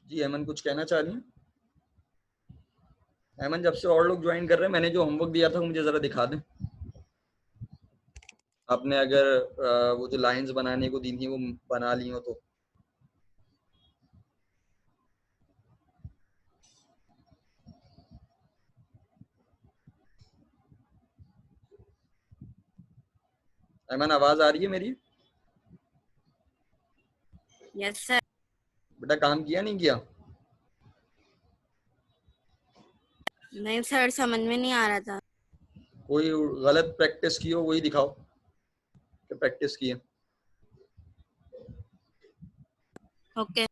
जी अमन कुछ कहना चाह रही हैं? अमन जब से और लोग ज्वाइन कर रहे हैं, मैंने जो होमवर्क दिया था वो मुझे जरा दिखा दें। आपने अगर वो जो लाइंस बनाने को दी थी वो बना ली हो तो। अमन आवाज आ रही है मेरी? Yes sir. बेटा काम किया नहीं किया? नहीं सर, समझ में नहीं आ रहा था। कोई गलत प्रैक्टिस की हो वही दिखाओ कि प्रैक्टिस की है। ओके।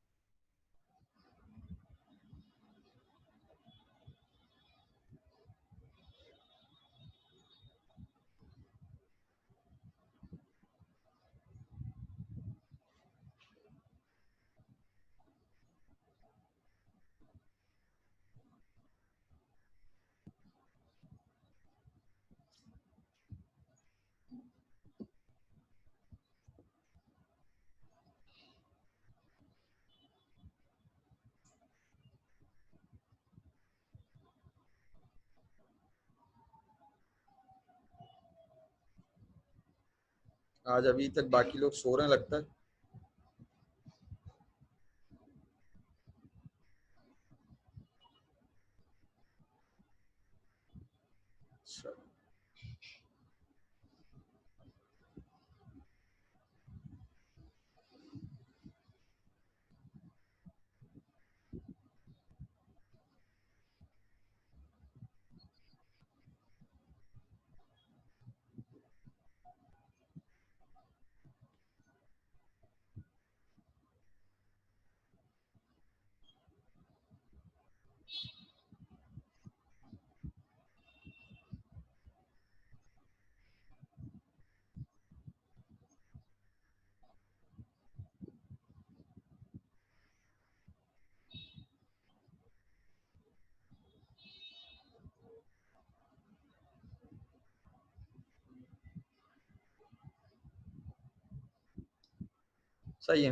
आज अभी तक बाकी लोग सो रहे हैं लगता है। अच्छा, सही है।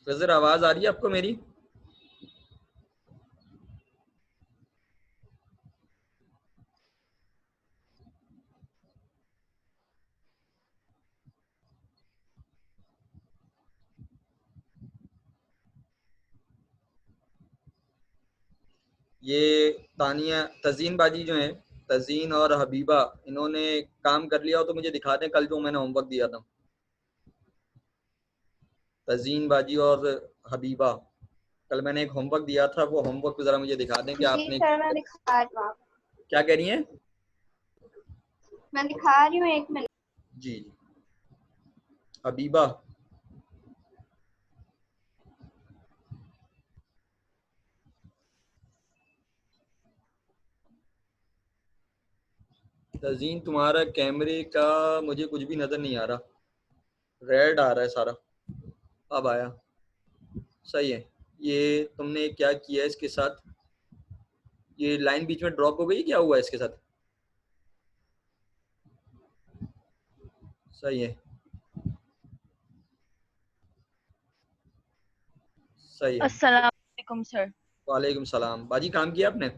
खजर आवाज आ रही है आपको मेरी? ये तानिया तजीन बाजी जो है, तजीन और हबीबा, इन्होंने काम कर लिया हो तो मुझे दिखा दें कल जो मैंने होमवर्क दिया था। तजीन बाजी और हबीबा, कल मैंने एक होमवर्क दिया था, वो होमवर्क जरा मुझे दिखा दें कि जी आपने। सर, मैं दिखा रही हूँ। क्या कह रही हैं? मैं दिखा रही हूँ, 1 मिनट। जी हबीबा। तजीन तुम्हारा कैमरे का मुझे कुछ भी नजर नहीं आ रहा, रेड आ रहा है सारा। अब आया, सही है। ये तुमने क्या किया है इसके साथ? ये लाइन बीच में ड्रॉप हो गई, क्या हुआ है इसके साथ? सही है, सही है। अस्सलाम वालेकुम सर। वालेकुम सलाम। बाजी काम किया आपने?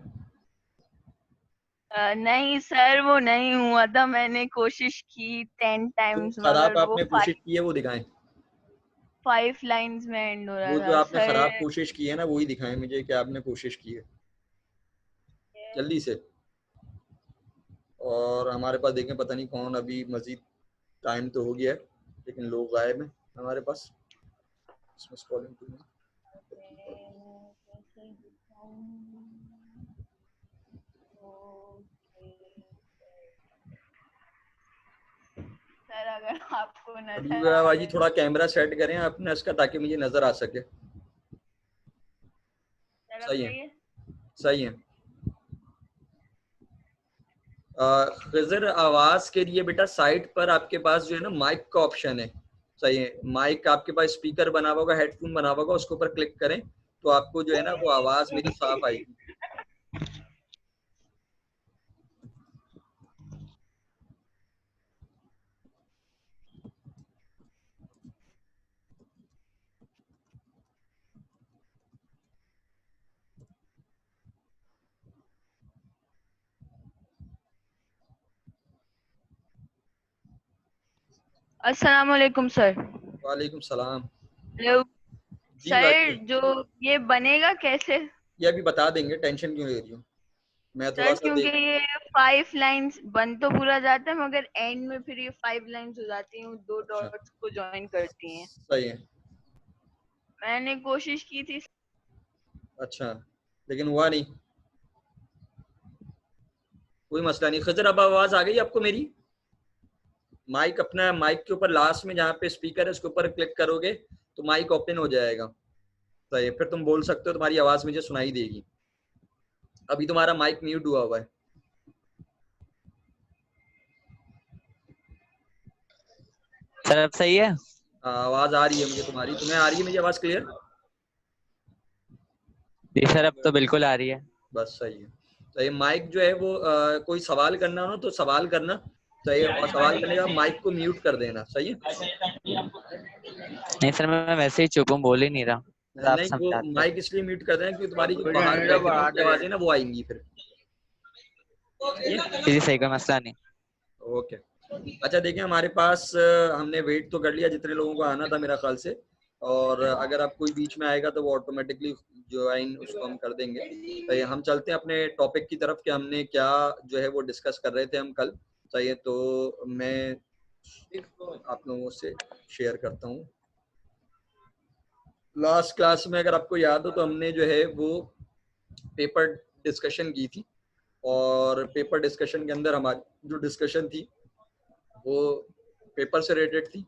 नहीं सर, वो नहीं हुआ था। मैंने कोशिश की 10 जो टाइम्स खराब मगर वो आपने कोशिश की है वो दिखाएं। 5 लाइंस में एंड हो रहा वो जो था आपने खराब सर। कोशिश की है ना वही दिखाएं मुझे कि आपने कोशिश की है, जल्दी से। और हमारे पास देखें, पता नहीं कौन, अभी मजीद टाइम तो हो गया है लेकिन लोग गायब हैं हमारे पास। इसमें स्क्रॉलिंग टू सर अगर आपको अभी नजर आ बाजी रहे थोड़ा कैमरा सेट करें अपने इसका ताकि मुझे नजर आ सके। सर, अब सही है, सही है। सही है। खिजर आवाज के लिए बेटा साइड पर आपके पास जो है ना माइक का ऑप्शन है। सही है, माइक आपके पास स्पीकर बना हुआ होगा, हेडफोन बना हुआ होगा, उसके ऊपर क्लिक करें तो आपको जो है ना वो आवाज मेरी साफ आएगी। अस्सलाम वालेकुम सर। वालेकुम सलाम। हेलो जी सर, बताइए। जो ये बनेगा कैसे? ये अभी बता देंगे, टेंशन क्यों ले रही हो? मैं थोड़ा सर सा क्योंकि देख। ये 5 लाइंस बन तो पूरा जाता है, मगर एंड में फिर ये 5 लाइंस हो जाती हैं, दो अच्छा, डॉट्स को ज्वाइन करती हैं। सही है। मैंने कोशिश की थी। अच्छा, लेकिन हुआ नहीं। कोई मसला नहीं। खजर, अब आवाज आ गई आपको मेरी? माइक, अपना माइक के ऊपर लास्ट में जहाँ पे स्पीकर है उसके ऊपर क्लिक करोगे तो माइक ओपन हो जाएगा। सही है, फिर तुम बोल सकते हो, तुम्हारी आवाज मुझे सुनाई देगी। अभी तुम्हारा माइक म्यूट हुआ हुआ है। सर अब सही है? आवाज आ रही है मुझे तुम्हारी। तुम्हें आ रही है मेरी आवाज क्लियर? जी सर, अब तो बिल्कुल आ रही है। बस सही है। तो ये माइक जो है वो कोई सवाल करना हो तो सवाल करना। सही है, और सवाल करने के बाद माइक को म्यूट कर देना। सही है। नहीं सर, मैं वैसे ही चुप हूँ, बोल ही नहीं रहा, तो आप नहीं, वो समझाते। माइक इसलिए म्यूट कर देना क्योंकि तुम्हारी जो बाहर बैकग्राउंड की आवाजें ना वो आएंगी फिर। सही है? जी सही, कोई मसला नहीं। ओके। अच्छा देखिए, हमारे पास हमने वेट तो कर लिया जितने लोगों को आना था मेरा ख्याल से। और अगर आप कोई बीच में आएगा तो वो ऑटोमेटिकली ज्वाइन उसको हम कर देंगे। तो ये हम चलते हैं अपने टॉपिक की तरफ कि हमने क्या जो है वो डिस्कस कर रहे थे हम कल। सही है, तो मैं आप लोगों से शेयर करता हूँ। लास्ट क्लास में अगर आपको याद हो तो हमने जो है वो पेपर डिस्कशन की थी। और पेपर डिस्कशन के अंदर हमारी जो डिस्कशन थी वो पेपर से रिलेटेड थी।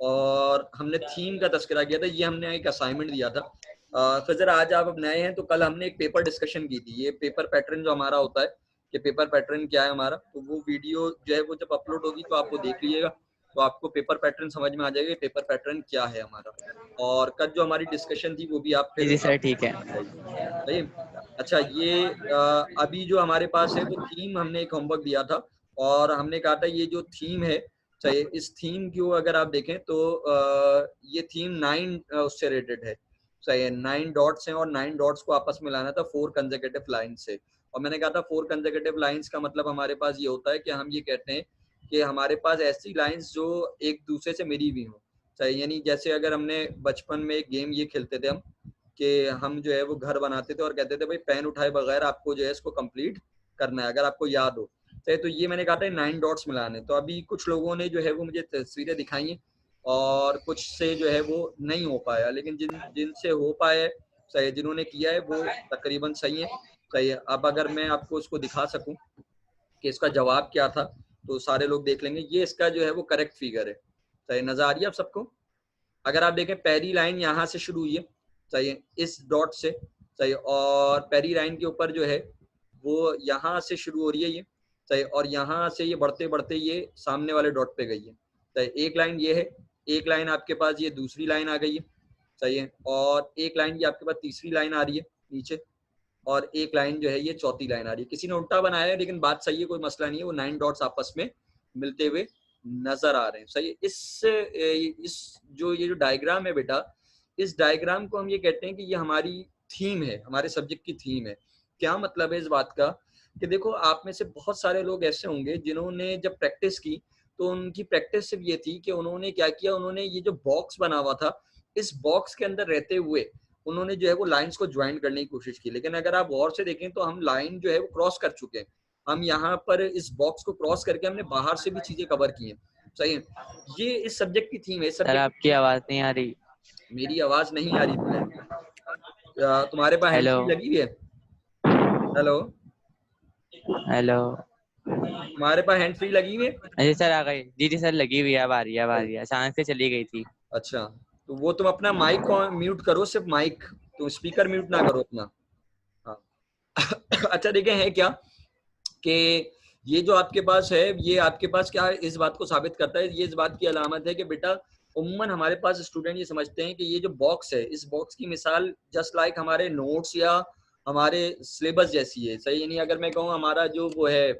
और हमने थीम का तस्करा किया था। ये हमने एक असाइनमेंट दिया था। खजर, आज आप अब नए हैं तो कल हमने एक पेपर डिस्कशन की थी। ये पेपर पैटर्न जो हमारा होता है कि पेपर पैटर्न क्या है हमारा, तो वो वीडियो जो है वो जब अपलोड होगी तो आप वो देख लीजिएगा, तो आपको पेपर पैटर्न समझ में आ जाएगा पेपर पैटर्न क्या है हमारा। और कल जो हमारी डिस्कशन थी वो भी आप जी फिर जी सर, ठीक है। सही। अच्छा, ये अभी जो हमारे पास है वो थीम हमने एक होमवर्क दिया था। और हमने कहा था ये जो थीम है, चाहिए इस थीम को अगर आप देखें तो ये थीम 9 उससे रिलेटेड है। सही है, 9 डॉट्स हैं और 9 डॉट्स को आपस में लाना था 4 कंसेक्यूटिव लाइन से। और मैंने कहा था 4 कंसेक्यूटिव लाइंस का मतलब हमारे पास ये होता है कि हम ये कहते हैं कि हमारे पास ऐसी लाइंस जो एक दूसरे से मिली हुई हों। सही, यानी जैसे अगर हमने बचपन में एक गेम ये खेलते थे हम कि हम जो है वो घर बनाते थे और कहते थे भाई पेन उठाए बगैर आपको जो है इसको कंप्लीट करना है, अगर आपको याद हो। तो ये मैंने कहा था 9 डॉट्स मिलाने। तो अभी कुछ लोगों ने जो है वो मुझे तस्वीरें दिखाई हैं और कुछ से जो है वो नहीं हो पाया, लेकिन जिनसे हो पाया है, सही, जिन्होंने किया है वो तकरीबन सही है। सही है, अब अगर मैं आपको उसको दिखा सकूं कि इसका जवाब क्या था तो सारे लोग देख लेंगे। ये इसका जो है वो करेक्ट फिगर है। सही, नजर आ रही है आप सबको? अगर आप देखें पहली लाइन यहाँ से शुरू हुई है, सही है, इस डॉट से। सही, और पहली लाइन के ऊपर जो है वो यहाँ से शुरू हो रही है ये। सही, और यहाँ से ये बढ़ते बढ़ते ये सामने वाले डॉट पे गई है। सही, एक लाइन ये है, एक लाइन आपके पास ये दूसरी लाइन आ गई है। सही है, और एक लाइन ये आपके पास तीसरी लाइन आ रही है नीचे, और एक लाइन जो है ये चौथी लाइन आ रही है। किसी ने उल्टा बनाया है लेकिन बात सही है, कोई मसला नहीं है। वो 9 डॉट्स आपस में मिलते हुए नजर आ रहे हैं। सही है, इस जो ये जो डायग्राम है बेटा, इस डायग्राम को हम ये कहते हैं कि ये हमारी थीम है, हमारे सब्जेक्ट की थीम है। क्या मतलब है इस बात का कि देखो, आप में से बहुत सारे लोग ऐसे होंगे जिन्होंने जब प्रैक्टिस की तो उनकी प्रैक्टिस सिर्फ ये थी कि उन्होंने क्या किया, उन्होंने ये जो बॉक्स बना हुआ था इस बॉक्स के अंदर रहते हुए उन्होंने जो है वो लाइंस को ज्वाइन करने की कोशिश की। लेकिन अगर आप गौर से देखें तो हम लाइन जो है वो क्रॉस कर चुके हैं। हम यहाँ पर इस बॉक्स को क्रॉस करके हमने बाहर से भी चीजें कवर की हैं। सही है, ये इस सब्जेक्ट की थीम है। सर आपकी आवाज नहीं आ रही। मेरी आवाज नहीं आ रही तुम्हें? तुम्हारे पास हैंड हेलो फ्री लगी हुई है? Hello, hello. तुम्हारे पास हैंड फ्री लगी हुई है? जी सर आ गई। जी जी सर, लगी हुई है, अब आ रही है, अब आ रही है, अचानक से चली गई थी। अच्छा, तो वो तुम अपना माइक को म्यूट करो, सिर्फ माइक, तुम स्पीकर म्यूट ना करो अपना। हाँ। अच्छा देखिए, है क्या कि ये जो आपके पास है ये आपके पास क्या है, इस बात को साबित करता है, ये इस बात की अलामत है कि बेटा उम्मन हमारे पास स्टूडेंट ये समझते हैं कि ये जो बॉक्स है, इस बॉक्स की मिसाल जस्ट लाइक हमारे नोट्स या हमारे सिलेबस जैसी है। सही, यानी अगर मैं कहूँ हमारा जो वो है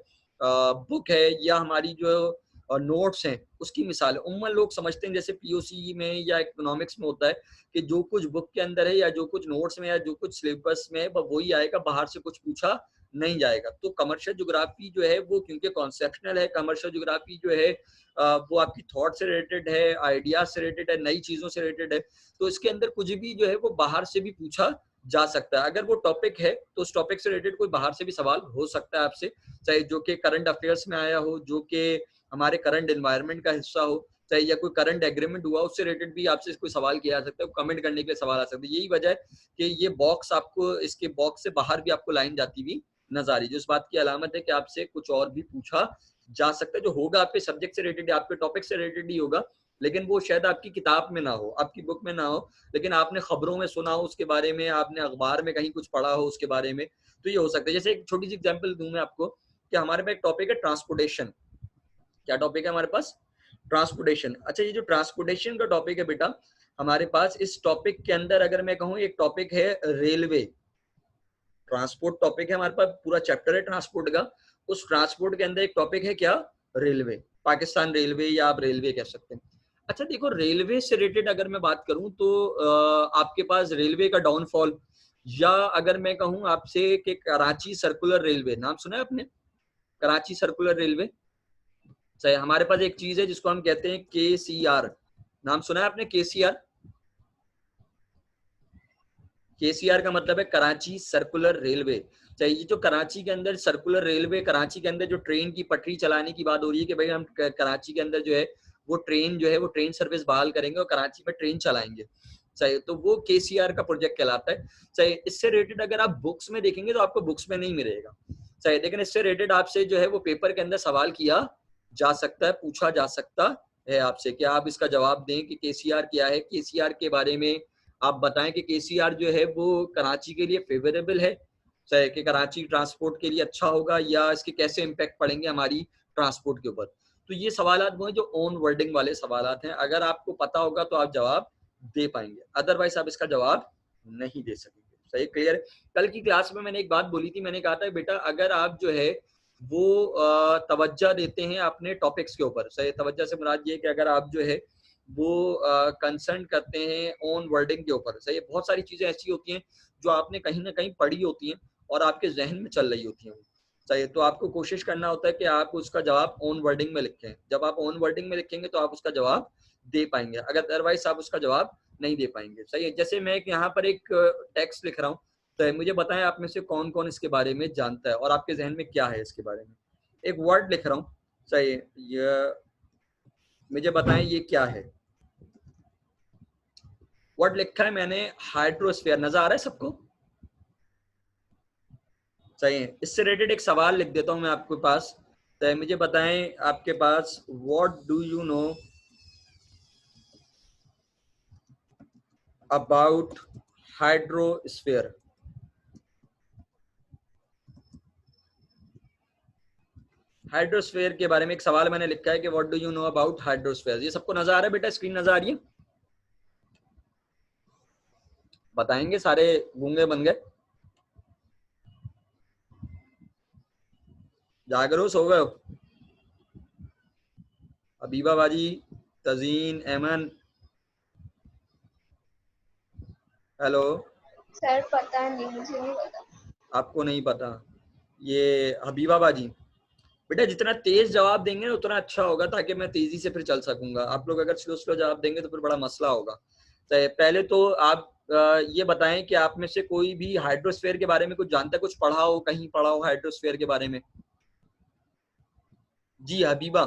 बुक है या हमारी जो नोट्स हैं उसकी मिसाल है। उम्मन लोग समझते हैं जैसे पीओसी में या इकोनॉमिक्स में होता है कि जो कुछ बुक के अंदर है या जो कुछ नोट्स में या जो कुछ सिलेबस में है वही आएगा, बाहर से कुछ पूछा नहीं जाएगा। तो कमर्शियल ज्योग्राफी जो है वो क्योंकि कॉन्सेप्शनल है, कमर्शियल ज्योग्राफी जो है वो आपकी थॉट से रिलेटेड है, आइडियाज से रिलेटेड है, नई चीजों से रिलेटेड है, तो इसके अंदर कुछ भी जो है वो बाहर से भी पूछा जा सकता है। अगर वो टॉपिक है तो उस टॉपिक से रिलेटेड कोई बाहर से भी सवाल हो सकता है आपसे, चाहे जो कि करंट अफेयर्स में आया हो, जो कि हमारे करंट एनवायरनमेंट का हिस्सा हो, चाहे या कोई करंट एग्रीमेंट हुआ उससे रिलेटेड भी आपसे कोई सवाल किया जा सकता है, कमेंट करने के लिए सवाल आ सकते हैं। यही वजह है कि ये बॉक्स आपको, इसके बॉक्स से बाहर भी आपको लाइन जाती हुई नजर आ रही है, जो इस बात की अलामत है कि आपसे कुछ और भी पूछा जा सकता है, जो होगा आपके सब्जेक्ट से रिलेटेड, आपके टॉपिक से रिलेटेड ही होगा, लेकिन वो शायद आपकी किताब में ना हो, आपकी बुक में ना हो, लेकिन आपने खबरों में सुना हो उसके बारे में, आपने अखबार में कहीं कुछ पढ़ा हो उसके बारे में, तो ये हो सकता है। जैसे एक छोटी सी एग्जांपल दूं मैं आपको कि हमारे पास एक टॉपिक है ट्रांसपोर्टेशन। क्या टॉपिक है हमारे पास? ट्रांसपोर्टेशन। अच्छा, ये जो ट्रांसपोर्टेशन का टॉपिक है बेटा हमारे पास, इस टॉपिक के अंदर अगर मैं कहूँ एक टॉपिक है रेलवे, ट्रांसपोर्ट टॉपिक है हमारे पास, पूरा चैप्टर है ट्रांसपोर्ट का, उस ट्रांसपोर्ट के अंदर एक टॉपिक है क्या? रेलवे, पाकिस्तान रेलवे या आप रेलवे कह सकते हैं। अच्छा देखो, रेलवे से रिलेटेड अगर मैं बात करूं तो आपके पास रेलवे का डाउनफॉल, या अगर मैं कहूं आपसे कि कराची सर्कुलर रेलवे, नाम सुना है आपने? कराची सर्कुलर रेलवे, सही। हमारे पास एक चीज है जिसको हम कहते हैं KCR, नाम सुना है आपने? KCR, KCR का मतलब है कराची सर्कुलर रेलवे। चाहिए जो कराची के अंदर सर्कुलर रेलवे, कराची के अंदर जो ट्रेन की पटरी चलाने की बात हो रही है कि भाई हम कराची के अंदर जो है वो ट्रेन जो है वो ट्रेन सर्विस बहाल करेंगे और कराची में ट्रेन चलाएंगे, सही, तो वो KCR का प्रोजेक्ट कहलाता है, सही। इससे रिलेटेड अगर आप बुक्स में देखेंगे तो आपको बुक्स में नहीं मिलेगा, सही, लेकिन इससे रिलेटेड आपसे जो है वो पेपर के अंदर सवाल किया जा सकता है, पूछा जा सकता है आपसे, कि आप इसका जवाब दें कि KCR क्या है, KCR के बारे में आप बताएं कि KCR जो है वो कराची के लिए फेवरेबल है, चाहे कि कराची ट्रांसपोर्ट के लिए अच्छा होगा, या इसके कैसे इम्पैक्ट पड़ेंगे हमारी ट्रांसपोर्ट के ऊपर। तो ये सवालात वो हैं जो ऑन वर्डिंग वाले सवालात हैं, अगर आपको पता होगा तो आप जवाब दे पाएंगे, अदरवाइज आप इसका जवाब नहीं दे सकेंगे। सही, क्लियर है? कल की क्लास में मैंने एक बात बोली थी, मैंने कहा था बेटा अगर आप जो है वो तवज्जो देते हैं अपने टॉपिक्स के ऊपर, सही, तवज्जो से मुराद ये कि अगर आप जो है वो कंसर्न करते हैं ऑन वर्डिंग के ऊपर, सही। बहुत सारी चीजें ऐसी होती हैं जो आपने कहीं ना कहीं पढ़ी होती हैं और आपके जहन में चल रही होती हैं, सही, तो आपको कोशिश करना होता है कि आप उसका जवाब ऑन वर्डिंग में लिखें। जब आप ऑन वर्डिंग में लिखेंगे तो आप उसका जवाब दे पाएंगे, अगर अदरवाइज आप उसका जवाब नहीं दे पाएंगे, सही है। जैसे मैं यहाँ पर एक टेक्स्ट लिख रहा हूँ, तो मुझे बताएं आप में से कौन कौन इसके बारे में जानता है और आपके जहन में क्या है इसके बारे में। एक वर्ड लिख रहा हूँ, सही, ये मुझे बताएं ये क्या है। वर्ड लिखा है मैंने हाइड्रोस्फीयर, नजर आ रहा है सबको? सही है। इससे रिलेटेड एक सवाल लिख देता हूं मैं आपके पास, तो मुझे बताएं आपके पास, what do you know about hydrosphere? Hydrosphere के बारे में एक सवाल मैंने लिखा है कि what do you know about hydrosphere. ये सबको नजर आ रहा है बेटा? स्क्रीन नजर आ रही है? बताएंगे, सारे गूंगे बन गए, जागरो, सो गए हो? हबीबा बाजी, तजीन, एमन, हेलो? सर पता नहीं, मुझे नहीं पता। आपको नहीं पता? ये हबीबा बाजी, बेटा जितना तेज जवाब देंगे ना उतना अच्छा होगा, ताकि मैं तेजी से फिर चल सकूंगा। आप लोग अगर स्लो स्लो जवाब देंगे तो फिर बड़ा मसला होगा। तो पहले तो आप ये बताएं कि आप में से कोई भी हाइड्रोस्फीयर के बारे में कुछ जानता है, कुछ पढ़ा हो, कहीं पढ़ा हो हाइड्रोस्फीयर के बारे में? जी हबीबा,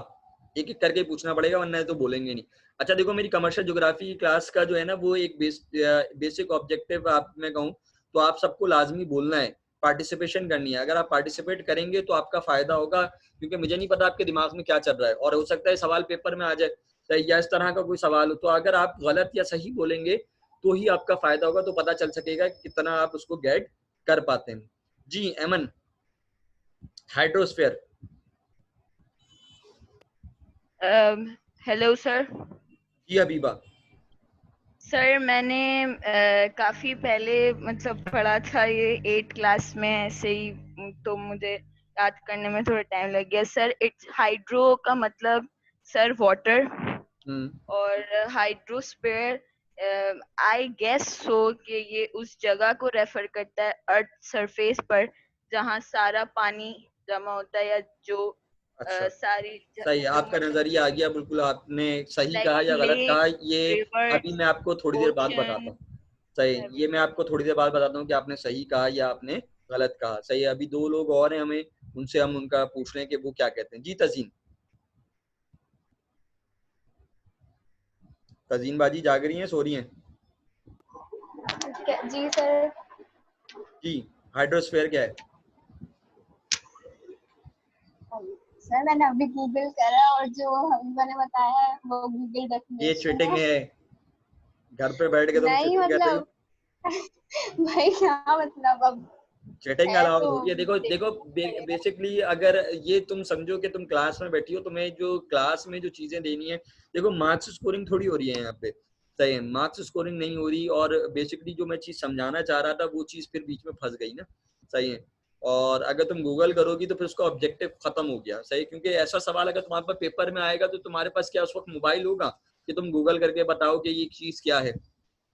एक एक करके पूछना पड़ेगा वरना तो बोलेंगे नहीं। अच्छा देखो, मेरी कमर्शियल ज्योग्राफी क्लास का जो है ना वो एक बेसिक ऑब्जेक्टिव आप में कहूँ तो आप सबको लाजमी बोलना है, पार्टिसिपेशन करनी है। अगर आप पार्टिसिपेट करेंगे तो आपका फायदा होगा, क्योंकि मुझे नहीं पता आपके दिमाग में क्या चल रहा है और हो सकता है सवाल पेपर में आ जाए या इस तरह का कोई सवाल हो, तो अगर आप गलत या सही बोलेंगे तो ही आपका फायदा होगा, तो पता चल सकेगा कितना आप उसको गेट कर पाते हैं। जी एमन, हाइड्रोस्फीयर। Hello sir. जी हबीबा। सर मैंने काफी पहले मतलब पढ़ा था ये 8 क्लास में ऐसे ही, तो मुझे याद करने में थोड़ा टाइम लग गया सर। इट्स हाइड्रो का मतलब सर वाटर, और हाइड्रोस्फीयर आई गेस सो कि ये उस जगह को रेफर करता है अर्थ सरफेस पर जहाँ सारा पानी जमा होता है, या जो अच्छा सारी सही है, जो आपका नजरिया आ गया, बिल्कुल आपने सही लाइक कहा या गलत कहा, लेक, ये अभी रिवर्स, मैं आपको थोड़ी देर बाद बताता ओशन, हूँ। सही, ये मैं एवरीथिंग। आपको थोड़ी देर बाद बताता हूँ कि आपने सही कहा या आपने गलत कहा। सही है, अभी दो लोग और हैं, हमें उनसे हम उनका पूछ लें कि वो क्या कहते हैं। जी तजीन, तजीन बाजी जाग रही हैं, सो रही हैं? जी सर। जी, हाइड्रोस्फीयर क्या है? सर मैंने अभी गूगल करा और जो मैंने बताया है वो गूगल ये डेफिनेशन चीटिंग है। है, घर पे बैठ के तुम नहीं चीटिंग कर रही हो। मतलब भाई क्या मतलब, अब चीटिंग है अलाउड तो थोड़ी है। देखो देखो, पड़ेगा। बेसिकली अगर ये तुम समझो कि तुम क्लास में बैठी हो, तुम्हें जो क्लास में जो चीजें देनी है, देखो मार्क्स स्कोरिंग थोड़ी हो रही है यहाँ पे। सही है, मार्क्स स्कोरिंग नहीं हो रही, और बेसिकली जो मैं चीज समझाना चाह रहा था वो चीज फिर बीच में फंस गई ना। सही है, और अगर तुम गूगल करोगी तो फिर उसका ऑब्जेक्टिव खत्म हो गया। सही, क्योंकि ऐसा सवाल अगर तुम्हारे पास पेपर में आएगा तो तुम्हारे पास क्या उस वक्त मोबाइल होगा कि तुम गूगल करके बताओ कि ये चीज क्या है?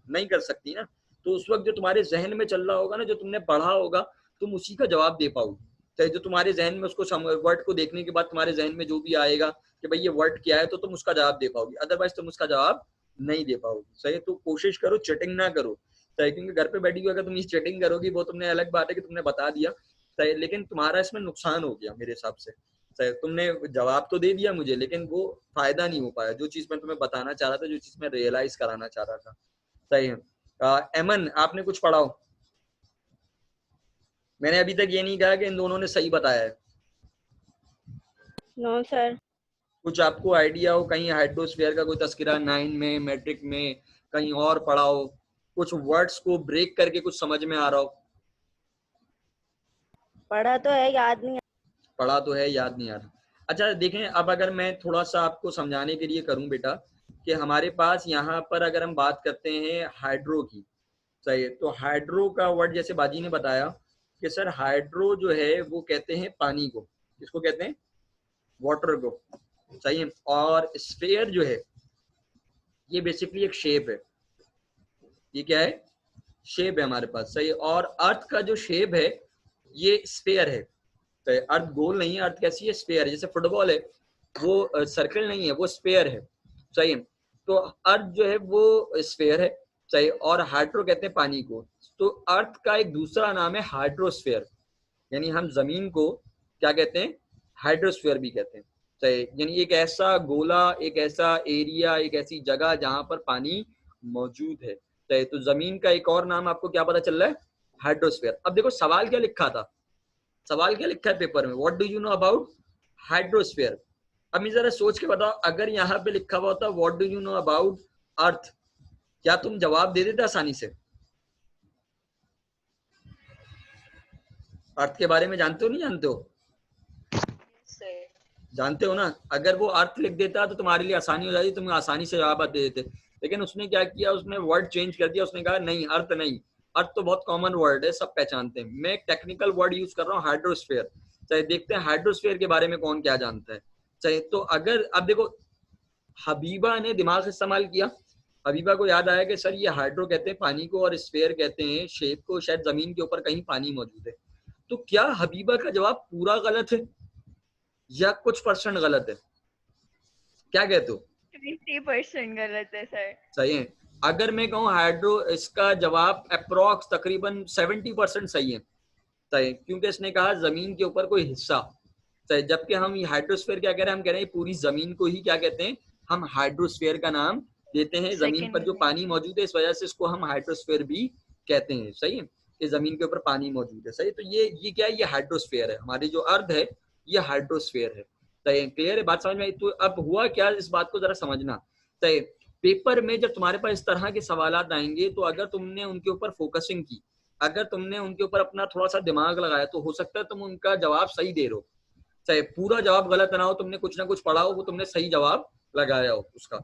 नहीं कर सकती ना। तो उस वक्त जो तुम्हारे जहन में चल रहा होगा ना, जो तुमने पढ़ा होगा, तुम उसी का जवाब दे पाओगे। चाहे जो तुम्हारे जहन में उसको वर्ड को देखने के बाद तुम्हारे जहन में जो भी आएगा कि भाई ये वर्ड क्या है, तो तुम उसका जवाब दे पाओगे, अदरवाइज तुम उसका जवाब नहीं दे पाओगे। सही, तो कोशिश करो चीटिंग ना करो। सही, क्योंकि घर पे बैठी हुई अगर तुम ये चीटिंग करोगी, वो तुमने अलग बात है कि तुमने बता दिया। सही, लेकिन तुम्हारा इसमें नुकसान हो गया मेरे हिसाब से। सही, तुमने जवाब तो दे दिया मुझे, लेकिन वो फायदा नहीं हो पाया, जो चीज मैं तुम्हें बताना चाह रहा था, जो चीज मैं रियलाइज कराना चाह रहा था। सही है। एमन, आपने कुछ पढ़ा हो? मैंने अभी तक ये नहीं कहा कि इन दोनों ने सही बताया है। No sir. कुछ आपको आइडिया हो, कहीं हाइड्रोस्फीयर का कोई तस्करा 9 में, मैट्रिक में, कहीं और पढ़ा हो, कुछ वर्ड्स को ब्रेक करके कुछ समझ में आ रहा हो? पढ़ा तो है, याद नहीं। पढ़ा तो है, याद नहीं आ रहा। अच्छा देखें, अब अगर मैं थोड़ा सा आपको समझाने के लिए करूं बेटा, कि हमारे पास यहाँ पर अगर हम बात करते हैं हाइड्रो की। सही है, तो हाइड्रो का वर्ड जैसे बाजी ने बताया कि सर हाइड्रो जो है वो कहते हैं पानी को। किसको कहते हैं? वाटर को। सही है, और स्फीयर जो है ये बेसिकली एक शेप है। ये क्या है? शेप है हमारे पास। सही है, और अर्थ का जो शेप है ये स्फीयर है। तो अर्थ गोल नहीं है, अर्थ कैसी है? स्फीयर है। जैसे फुटबॉल है, वो सर्कल नहीं है, वो स्फीयर है। सही है, तो अर्थ जो है वो स्फीयर है। सही, और हाइड्रो कहते हैं पानी को। तो अर्थ का एक दूसरा नाम है हाइड्रोस्फीयर, यानी हम जमीन को क्या कहते हैं? हाइड्रोस्फीयर भी कहते हैं। सही, यानी एक ऐसा गोला, एक ऐसा एरिया, एक ऐसी जगह जहां पर पानी मौजूद है। सही, तो जमीन का एक और नाम आपको क्या पता चल रहा है? हाइड्रोस्फीयर। अब देखो सवाल क्या लिखा था, सवाल क्या लिखा है पेपर में? What do you know about hydrosphere? अब मैं जरा सोच के बताओ, अगर यहाँ पे लिखा हुआ होता what do you know about earth, क्या तुम जवाब दे देते आसानी से? अर्थ के बारे में जानते हो नहीं जानते हो? जानते हो ना। अगर वो अर्थ लिख देता तो तुम्हारे लिए आसानी हो जाती, तुम आसानी से जवाब दे देते। लेकिन उसने क्या किया, उसने वर्ड चेंज कर दिया। उसने कहा नहीं, अर्थ नहीं, अर्थ तो बहुत कॉमन वर्ड है, सब पहचानते हैं। मैं एक टेक्निकल वर्ड यूज कर रहा हूँ, हाइड्रोस्फीयर। चाहे देखते हैं हाइड्रोस्फीयर के बारे में कौन क्या जानता है। चाहे तो अगर अब देखो, हबीबा ने दिमाग इस्तेमाल किया। हबीबा को याद आया कि सर ये हाइड्रो कहते हैं पानी को, और स्फीयर कहते हैं शेप को, शायद जमीन के ऊपर कहीं पानी मौजूद है। तो क्या हबीबा का जवाब पूरा गलत है या कुछ परसेंट गलत है? क्या कहते हो? 20% गलत है सर। सही है। अगर मैं कहूँ हाइड्रो, इसका जवाब अप्रोक्स तकरीबन 70% सही है। सही, क्योंकि इसने कहा जमीन के ऊपर कोई हिस्सा। सही, जबकि हम हाइड्रोस्फीयर क्या कह रहे हैं? हम कह रहे हैं पूरी जमीन को ही क्या कहते हैं? हम हाइड्रोस्फीयर का नाम देते हैं। जमीन पर सेकंड जो में पानी मौजूद है, इस वजह से इसको हम हाइड्रोस्फीयर भी कहते हैं। सही है, कि जमीन के ऊपर पानी मौजूद है। सही, तो ये क्या है? ये हाइड्रोस्फीयर है। हमारी जो अर्थ है ये हाइड्रोस्फीयर है। सही, क्लियर है बात? समझ में आई? तो अब हुआ क्या, इस बात को जरा समझना। सही, पेपर में जब तुम्हारे पास इस तरह के सवाल आएंगे, तो अगर तुमने उनके ऊपर फोकसिंग की, अगर तुमने उनके ऊपर अपना थोड़ा सा दिमाग लगाया, तो हो सकता है तुम उनका जवाब सही दे रहे हो। चाहे पूरा जवाब गलत ना हो, तुमने कुछ ना कुछ पढ़ा हो, वो तुमने सही जवाब लगाया हो उसका।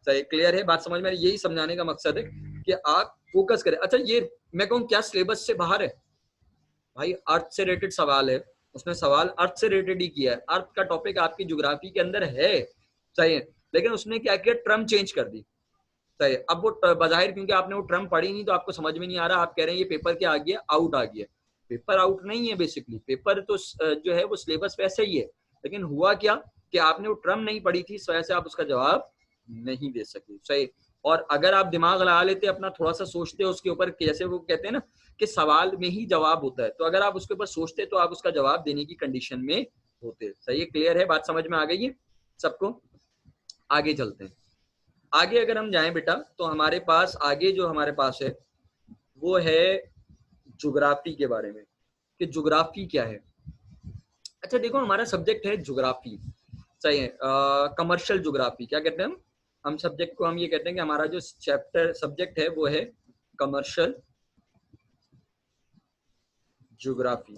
सही, क्लियर है बात? समझ में? यही समझाने का मकसद है कि आप फोकस करें। अच्छा, ये मैं कहूँ क्या सिलेबस से बाहर है? भाई अर्थ से रिलेटेड सवाल है, उसने सवाल अर्थ से रिलेटेड ही किया है। अर्थ का टॉपिक आपकी ज्योग्राफी के अंदर है। सही है, लेकिन उसने क्या किया? टर्म चेंज कर दी। सही, अब वो बजाहिर क्योंकि आपने वो टर्म पढ़ी नहीं, तो आपको समझ में नहीं आ रहा, आप कह रहे हैं ये पेपर क्या आ गया? आउट आ गया। पेपर आउट नहीं है बेसिकली, पेपर तो जो है वो सिलेबस वैसे ही है, लेकिन हुआ क्या कि आपने वो टर्म नहीं पढ़ी थी, इस वजह से आप उसका जवाब नहीं दे सके। सही। और अगर आप दिमाग लगा लेते, अपना थोड़ा सा सोचते उसके ऊपर, जैसे वो कहते हैं ना कि सवाल में ही जवाब होता है, तो अगर आप उसके ऊपर सोचते तो आप उसका जवाब देने की कंडीशन में होते। सही है, क्लियर है, बात समझ में आ गई है सबको? आगे चलते हैं। आगे अगर हम जाएं बेटा, तो हमारे पास आगे जो हमारे पास है वो है ज्योग्राफी के बारे में, कि ज्योग्राफी क्या है। अच्छा देखो, हमारा सब्जेक्ट है ज्योग्राफी, सही है, कमर्शियल ज्योग्राफी क्या कहते हैं हम सब्जेक्ट को, हम ये कहते हैं कि हमारा जो चैप्टर सब्जेक्ट है वो है कमर्शियल ज्योग्राफी।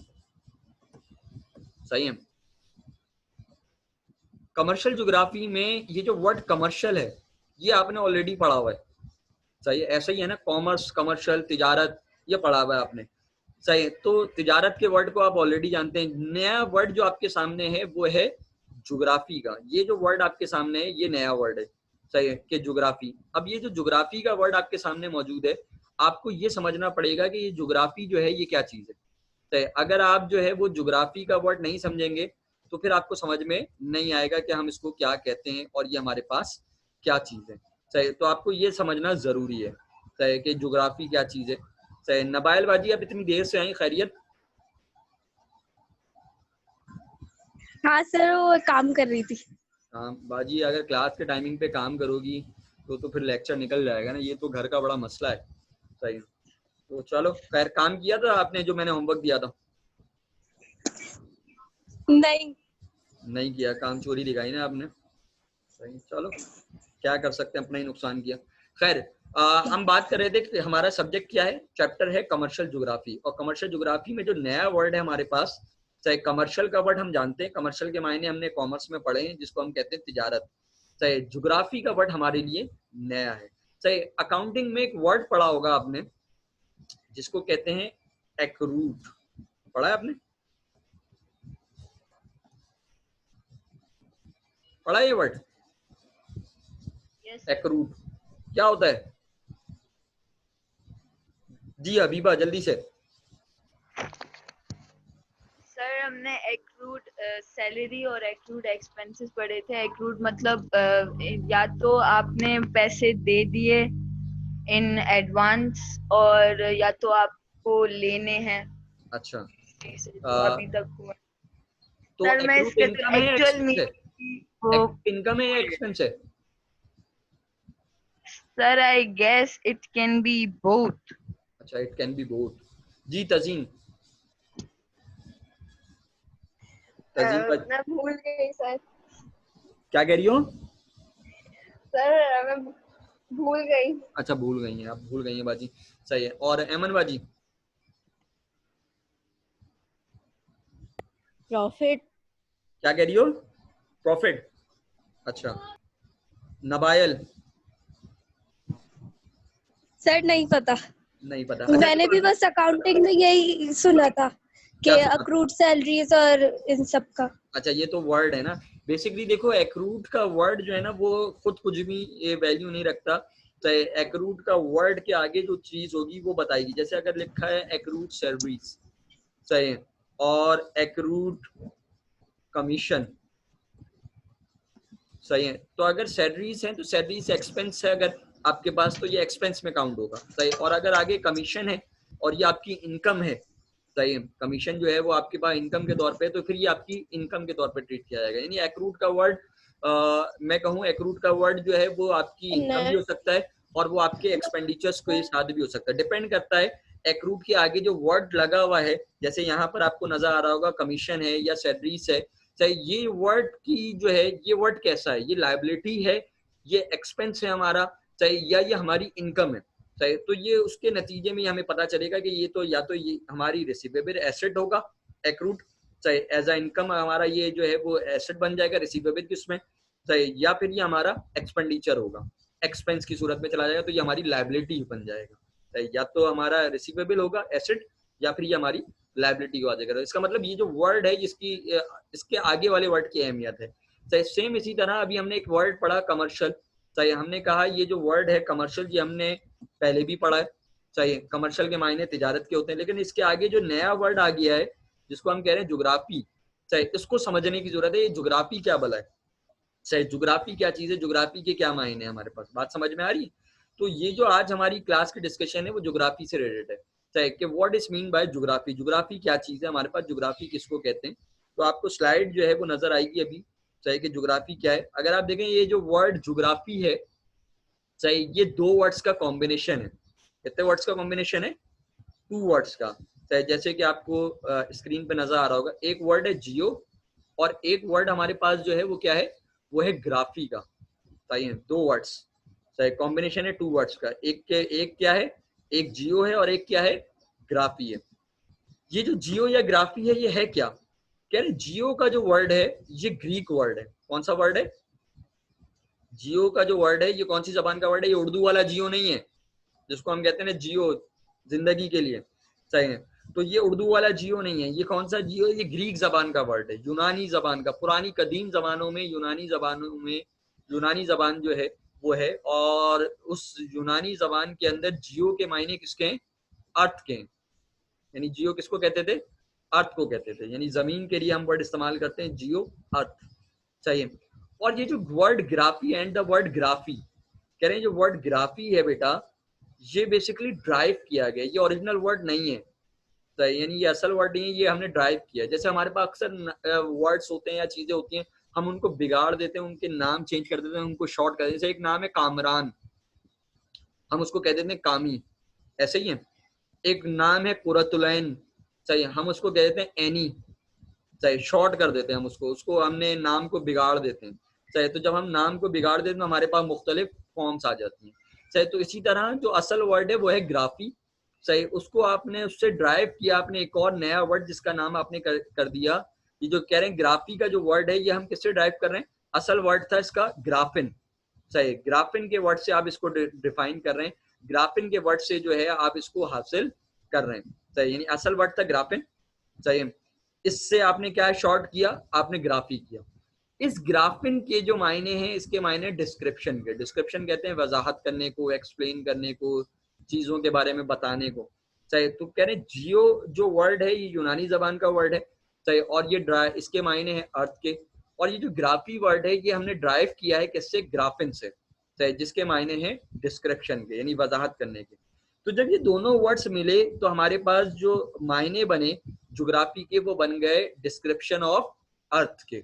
सही है। कमर्शियल ज्योग्राफी में ये जो वर्ड कमर्शियल है ये आपने ऑलरेडी पढ़ा हुआ है। सही है, ऐसा ही है ना, कॉमर्स, कमर्शियल, तिजारत, ये पढ़ा हुआ है आपने। सही है, तो तिजारत के वर्ड को आप ऑलरेडी जानते हैं। नया वर्ड जो आपके सामने है वो है ज्योग्राफी का। ये जो वर्ड आपके सामने है ये नया वर्ड है। सही है, कि ज्योग्राफी। अब ये जो ज्योग्राफी का वर्ड आपके सामने मौजूद है, आपको ये समझना पड़ेगा कि ये ज्योग्राफी जो है ये क्या चीज है। सही है, अगर आप जो है वो ज्योग्राफी का वर्ड नहीं समझेंगे तो फिर आपको समझ में नहीं आएगा कि हम इसको क्या कहते हैं और ये हमारे पास क्या चीज है। सही, तो आपको ये समझना जरूरी है सही कि ज्योग्राफी क्या चीज है। सही, नबाइल बाजी आप इतनी देर से आई, खैरियत? हाँ सर, वो काम कर रही थी। हाँ बाजी, अगर क्लास के टाइमिंग पे काम करोगी तो फिर लेक्चर निकल जाएगा ना, ये तो घर का बड़ा मसला है। सही, तो चलो खैर, काम किया था आपने जो मैंने होमवर्क दिया था? नहीं किया, काम चोरी दिखाई ना आपने। सही, चलो क्या कर सकते हैं, अपना ही नुकसान किया। खैर, हम बात कर रहे थे कि हमारा सब्जेक्ट क्या है, चैप्टर है कमर्शियल ज्योग्राफी। और कमर्शियल ज्योग्राफी में जो नया वर्ड है हमारे पास, चाहे कमर्शियल का वर्ड हम जानते हैं, कमर्शियल के मायने हमने कॉमर्स में पढ़े हैं जिसको हम कहते हैं तिजारत। चाहे ज्योग्राफी का वर्ड हमारे लिए नया है। चाहे अकाउंटिंग में एक वर्ड पढ़ा होगा आपने जिसको कहते हैं एक्रूट, पढ़ा है आपने? पढ़ा है ये वर्ड yes. एक्रूट क्या होता है? जी हबीबा जल्दी से। सर हमने एक्रूड सैलरी और एक्रूड एक्सपेंसेस पढ़े थे। एक्रूड मतलब या तो आपने पैसे दे दिए इन एडवांस और या तो आपको लेने हैं। अच्छा, तो अभी तक हुआ। तो सर मैं एक्रूट इसके इनकम है या एक्चुअल एक्सपेंस है? वो इनकम है या एक्सपेंस है? Sir I guess it can be both. अच्छा, इट कैन बी बोथ। जी तजीन। मैं भूल गई सर। क्या कह रही हो? सर मैं भूल गई। अच्छा, भूल गई हैं आप, भूल गई हैं बाजी। सही है। और एमन बाजी? प्रॉफिट। क्या कह रही हो? प्रॉफिट। अच्छा, नबायल? सर नहीं पता। नहीं पता। अच्छा, मैंने भी बस अकाउंटिंग में यही सुना था कि क्या सुना? अक्रूड सैलरीज और इन सब का। अच्छा, ये तो वर्ड है ना। बेसिकली देखो, एक्रूट का वर्ड जो है ना वो खुद कुछ भी ये वैल्यू नहीं रखता। तो एक्रूट का वर्ड के आगे जो चीज होगी वो बताएगी। जैसे अगर लिखा है एक्रूट सैलरीज, सही है, और एक्रूट कमीशन, सही है, तो अगर सैलरीज हैं तो सैलरीज एक्सपेंस है अगर आपके पास, तो ये एक्सपेंस में काउंट होगा। सही, और अगर आगे कमीशन है और ये आपकी इनकम है, सही है, कमीशन जो है वो आपके पास इनकम के तौर पे, तो फिर ये आपकी इनकम के तौर पे ट्रीट किया जाएगा। यानी एक्रूट का वर्ड, मैं कहूँ एक्रूट का वर्ड जो है वो आपकी इनकम भी हो सकता है और वो आपके एक्सपेंडिचर्स के साथ भी हो सकता है, डिपेंड करता है एक्रूट के आगे जो वर्ड लगा हुआ है। जैसे यहाँ पर आपको नजर आ रहा होगा कमीशन है या सैलरीज है, चाहे ये वर्ड की जो है ये वर्ड कैसा है, ये लायबिलिटी है, ये एक्सपेंस है हमारा, चाहे या ये हमारी इनकम है, चाहे, तो ये उसके नतीजे में हमें पता चलेगा कि ये तो या तो ये हमारी रिसीवेबल एसेट होगा एक्रूट, चाहे एज अ इनकम हमारा ये जो है वो एसेट बन जाएगा रिसीवेबल की उसमें, चाहे या फिर ये हमारा एक्सपेंडिचर होगा, एक्सपेंस की सूरत में चला जाएगा तो ये हमारी लायबिलिटी बन जाएगा। चाहे या तो हमारा रिसीवेबल होगा एसेट या फिर ये हमारी लायबिलिटी को आ जाएगा। इसका मतलब ये जो वर्ड है इसकी इसके आगे वाले वर्ड की अहमियत है। चाहे सेम इसी तरह अभी हमने एक वर्ड पढ़ा कमर्शियल, चाहे हमने कहा ये जो वर्ड है कमर्शियल ये हमने पहले भी पढ़ा है, चाहिए। कमर्शियल के मायने तिजारत के होते हैं, लेकिन इसके आगे जो नया वर्ड आ गया है जिसको हम कह रहे हैं जुग्राफी, चाहिए इसको समझने की जरूरत है। ये जुग्राफी क्या भला है, चाहिए जुग्राफी क्या चीज है, जुग्राफी के क्या मायने हैं हमारे पास, बात समझ में आ रही है। तो ये जो आज हमारी क्लास की डिस्कशन है वो जुग्राफी से रिलेटेड है, चाहे कि व्हाट इज मीन बाय जुग्राफी, जुग्राफी क्या चीज है हमारे पास, जुग्राफी किसको कहते हैं। तो आपको स्लाइड जो है वो नजर आएगी अभी, चाहे कि जुग्राफी क्या है। अगर आप देखें ये जो वर्ड जुग्राफी है, चाहे ये दो वर्ड्स का कॉम्बिनेशन है। कितने वर्ड्स का कॉम्बिनेशन है, 2 वर्ड्स का। चाहे जैसे कि आपको स्क्रीन पे नजर आ रहा होगा, एक वर्ड है जियो और एक वर्ड हमारे पास जो है वो क्या है, वो है ग्राफी का। सही है, 2 वर्ड्स, सही कॉम्बिनेशन है 2 वर्ड्स का। एक क्या है, एक जियो है और एक क्या है, ग्राफी है। ये जो जियो या ग्राफी है ये है क्या, कह रहे जियो का जो वर्ड है ये ग्रीक वर्ड है। कौन सा वर्ड है, जियो का जो वर्ड है ये कौन सी जबान का वर्ड है, ये उर्दू वाला जियो नहीं है जिसको हम कहते हैं ना जियो जिंदगी के लिए, सही है। तो ये उर्दू वाला जियो नहीं है, ये कौन सा जियो है, ये ग्रीक जबान का वर्ड है, यूनानी जबान का। पुरानी कदीम जमानों में यूनानी जबानों में यूनानी जबान जो है वो है, और उस यूनानी जबान के अंदर जियो के मायने किसके हैं, अर्थ के हैं। यानी जियो किसको कहते थे, अर्थ को कहते थे। यानी जमीन के लिए हम वर्ड इस्तेमाल करते हैं जियो, अर्थ, चाहिए। और ये जो word graphy and the word graphy कह रहे हैं, जो वर्ड ग्राफी है बेटा ये बेसिकली ड्राइव किया गया, ये ओरिजिनल वर्ड नहीं है, यानी ये असल वर्ड नहीं है, ये हमने ड्राइव किया। जैसे हमारे पास अक्सर वर्ड्स होते हैं या चीजें होती हैं, हम उनको बिगाड़ देते हैं, उनके नाम चेंज कर देते हैं, उनको शॉर्ट कर देते हैं। जैसे एक नाम है कामरान, हम उसको कह देते हैं कामी, ऐसे ही है। एक नाम है कुरतुलैन, चाहिए हम उसको कह देते हैं एनी, चाहिए शॉर्ट कर देते हैं हम उसको हमने नाम को बिगाड़ देते हैं, चाहिए। तो जब हम नाम को बिगाड़ देते हैं तो हमारे पास मुख्तलिफ फॉर्म्स आ जाती हैं, चाहिए। तो इसी तरह जो असल वर्ड है वो है ग्राफी, सही, उसको आपने उससे ड्राइव किया, आपने एक और नया वर्ड जिसका नाम आपने कर दिया। ये जो कह रहे हैं ग्राफी का जो वर्ड है ये हम किससे ड्राइव कर रहे हैं, असल वर्ड था इसका ग्राफिन, सही। ग्राफिन के वर्ड से आप इसको डिफाइन कर रहे हैं, ग्राफिन के वर्ड से जो है आप इसको हासिल कर रहे हैं, सही। यानी असल वर्ड था ग्राफिन, सही। इससे आपने क्या शॉर्ट किया, आपने ग्राफी किया। इस ग्राफिन के जो मायने हैं, इसके मायने डिस्क्रिप्शन के, डिस्क्रिप्शन कहते हैं वजाहत करने को, एक्सप्लेन करने को, चीजों के बारे में बताने को, चाहे। तो कह रहे जियो जो वर्ड है ये यूनानी जबान का वर्ड है, चाहे, और ये इसके मायने हैं अर्थ के। और ये जो ग्राफी वर्ड है ये हमने ड्राइव किया है किससे, ग्राफिन से, चाहे, जिसके मायने हैं डिस्क्रिप्शन के, यानी वजाहत करने के। तो जब ये दोनों वर्ड्स मिले तो हमारे पास जो मायने बने ज्योग्राफी के वो बन गए डिस्क्रिप्शन ऑफ अर्थ के।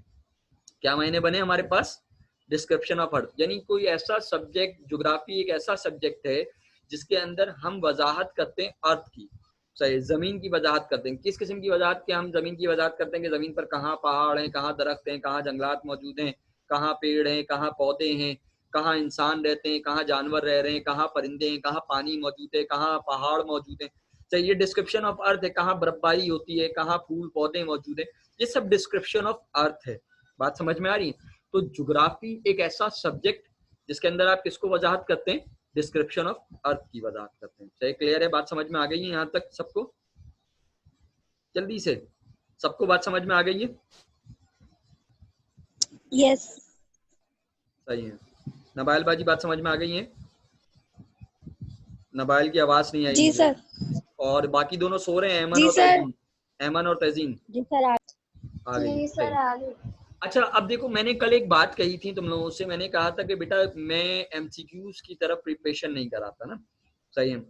क्या मायने बने हमारे पास, डिस्क्रिप्शन ऑफ अर्थ। यानी कोई ऐसा सब्जेक्ट, ज्योग्राफी एक ऐसा सब्जेक्ट है जिसके अंदर हम वजाहत करते हैं अर्थ की, सही, जमीन की वजाहत करते हैं। किस किस्म की वजाहत के, हम जमीन की वजाहत करते हैं कि जमीन पर कहाँ पहाड़ हैं, कहाँ दरख्त हैं, कहाँ जंगलात मौजूद हैं, कहाँ पेड़ हैं, कहाँ पौधे हैं, कहाँ इंसान रहते हैं, कहाँ जानवर रह रहे हैं, कहाँ परिंदे हैं, कहाँ पानी मौजूद है, कहाँ पहाड़ मौजूद है, चाहिए। ये डिस्क्रिप्शन ऑफ अर्थ है, कहाँ बर्फबारी होती है, कहाँ फूल पौधे मौजूद है, ये सब डिस्क्रिप्शन ऑफ अर्थ है। बात समझ में आ रही है। तो ज्योग्राफी एक ऐसा सब्जेक्ट जिसके अंदर आप किसको वजाहत करते हैं, डिस्क्रिप्शन ऑफ अर्थ की वजाहत करते हैं, सही। क्लियर है, बात समझ में आ गई है यहाँ तक सबको, जल्दी से सबको बात समझ में आ गई है, यस सही है। नबाइल बाजी बात समझ में आ गई है, नबाइल की आवाज नहीं आई जी मुझे। सर, और बाकी दोनों सो रहे हैं, जी सर, अहमन और तजीन जी सर आ गई, जी सर, सही। आ गई। अच्छा, अब देखो मैंने कल एक बात कही थी तुम लोगों से, मैंने कहा था कि बेटा मैं एमसीक्यूज की तरफ प्रिपरेशन नहीं कराता ना, सही है।